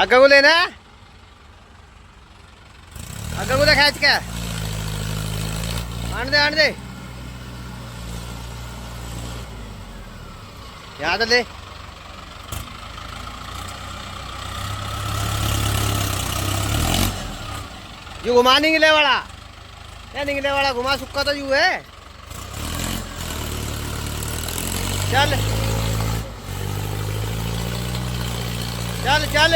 आगे को लेना है, आगे को ले खींच के आने दे याद ले। यू घुमा निकले वाला, क्या निकले वाला घुमा सुक्का तो यू है। चल चल चल